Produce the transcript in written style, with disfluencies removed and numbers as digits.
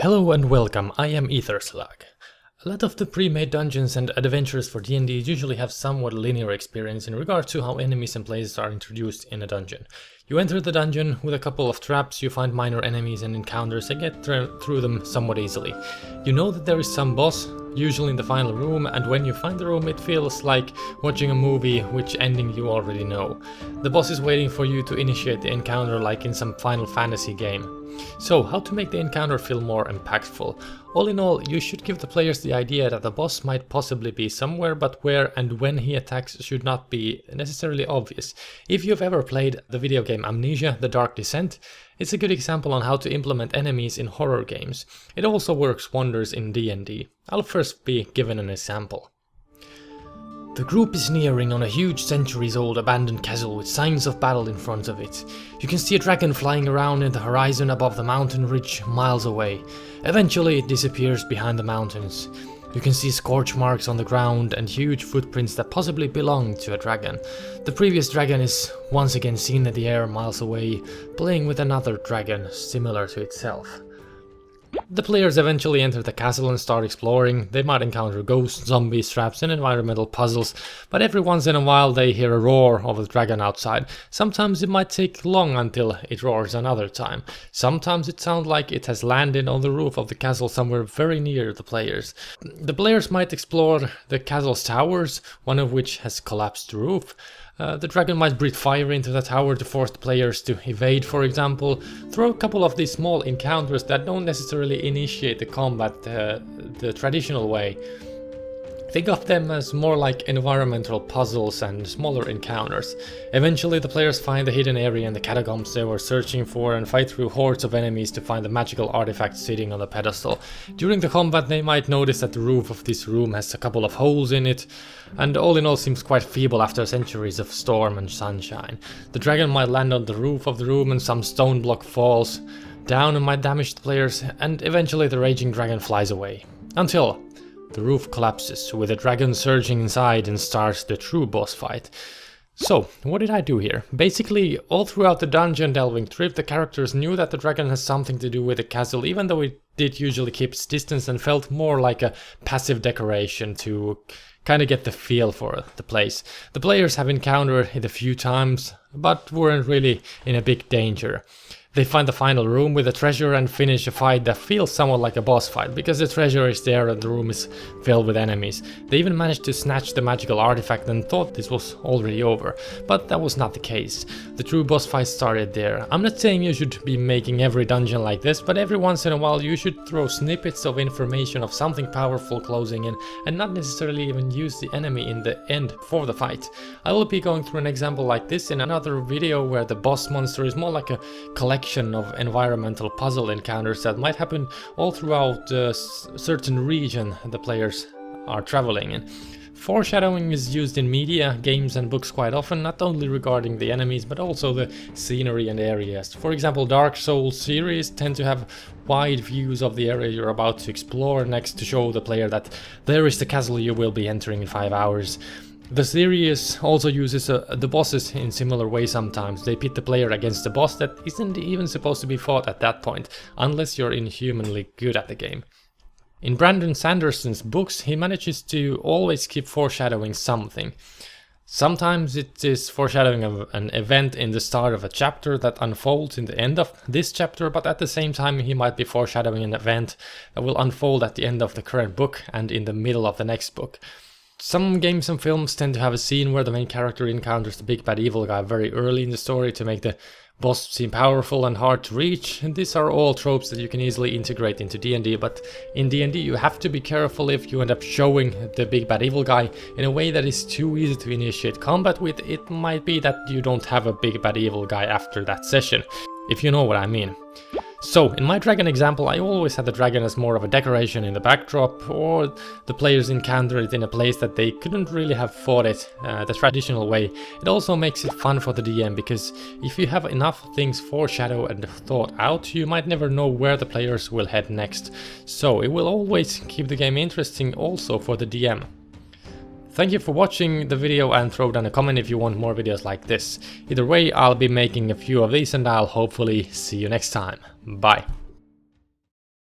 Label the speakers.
Speaker 1: Hello and welcome, I am EtherSlug. A lot of the pre-made dungeons and adventures for D&D usually have somewhat linear experience in regard to how enemies and places are introduced in a dungeon. You enter the dungeon with a couple of traps, you find minor enemies and encounters and get through them somewhat easily. You know that there is some boss, usually in the final room, and when you find the room it feels like watching a movie which ending you already know. The boss is waiting for you to initiate the encounter like in some Final Fantasy game. So, how to make the encounter feel more impactful? All in all, you should give the players the idea that the boss might possibly be somewhere, but where and when he attacks should not be necessarily obvious. If you've ever played the video game Amnesia: The Dark Descent, it's a good example on how to implement enemies in horror games. It also works wonders in D&D. I'll first be given an example. The group is nearing on a huge centuries-old abandoned castle with signs of battle in front of it. You can see a dragon flying around in the horizon above the mountain ridge miles away. Eventually it disappears behind the mountains. You can see scorch marks on the ground and huge footprints that possibly belong to a dragon. The previous dragon is once again seen in the air miles away, playing with another dragon similar to itself. The players eventually enter the castle and start exploring. They might encounter ghosts, zombies, traps and environmental puzzles, but every once in a while they hear a roar of a dragon outside. Sometimes it might take long until it roars another time. Sometimes it sounds like it has landed on the roof of the castle somewhere very near the players. The players might explore the castle's towers, one of which has collapsed the roof. The dragon might breathe fire into the tower to force the players to evade, for example. Throw a couple of these small encounters that don't necessarily initiate the combat the traditional way. Think of them as more like environmental puzzles and smaller encounters. Eventually the players find the hidden area in the catacombs they were searching for and fight through hordes of enemies to find the magical artifact sitting on the pedestal. During the combat they might notice that the roof of this room has a couple of holes in it, and all in all seems quite feeble after centuries of storm and sunshine. The dragon might land on the roof of the room and some stone block falls down and might damage the players, and eventually the raging dragon flies away. Until the roof collapses, with the dragon surging inside and starts the true boss fight. So, what did I do here? Basically, all throughout the dungeon delving trip, the characters knew that the dragon has something to do with the castle, even though it did usually keep its distance and felt more like a passive decoration to kind of get the feel for the place. The players have encountered it a few times, but weren't really in a big danger. They find the final room with a treasure and finish a fight that feels somewhat like a boss fight, because the treasure is there and the room is filled with enemies. They even managed to snatch the magical artifact and thought this was already over, but that was not the case. The true boss fight started there. I'm not saying you should be making every dungeon like this, but every once in a while you should throw snippets of information of something powerful closing in, and not necessarily even use the enemy in the end for the fight. I will be going through an example like this in another video where the boss monster is more like a collection of environmental puzzle encounters that might happen all throughout a certain region the players are traveling in. Foreshadowing is used in media, games and books quite often, not only regarding the enemies but also the scenery and areas. For example, Dark Souls series tend to have wide views of the area you're about to explore next to show the player that there is the castle you will be entering in 5 hours. The series also uses the bosses in similar way sometimes. They pit the player against a boss that isn't even supposed to be fought at that point, unless you're inhumanly good at the game. In Brandon Sanderson's books, he manages to always keep foreshadowing something. Sometimes it is foreshadowing of an event in the start of a chapter that unfolds in the end of this chapter, but at the same time he might be foreshadowing an event that will unfold at the end of the current book and in the middle of the next book. Some games and films tend to have a scene where the main character encounters the big bad evil guy very early in the story to make the boss seem powerful and hard to reach. And these are all tropes that you can easily integrate into D&D, but in D&D you have to be careful if you end up showing the big bad evil guy in a way that is too easy to initiate combat with. It might be that you don't have a big bad evil guy after that session, if you know what I mean. So, in my dragon example, I always had the dragon as more of a decoration in the backdrop, or the players encounter it in a place that they couldn't really have fought it the traditional way. It also makes it fun for the DM, because if you have enough things foreshadowed and thought out, you might never know where the players will head next. So, it will always keep the game interesting also for the DM. Thank you for watching the video and throw down a comment if you want more videos like this. Either way, I'll be making a few of these and I'll hopefully see you next time. Bye.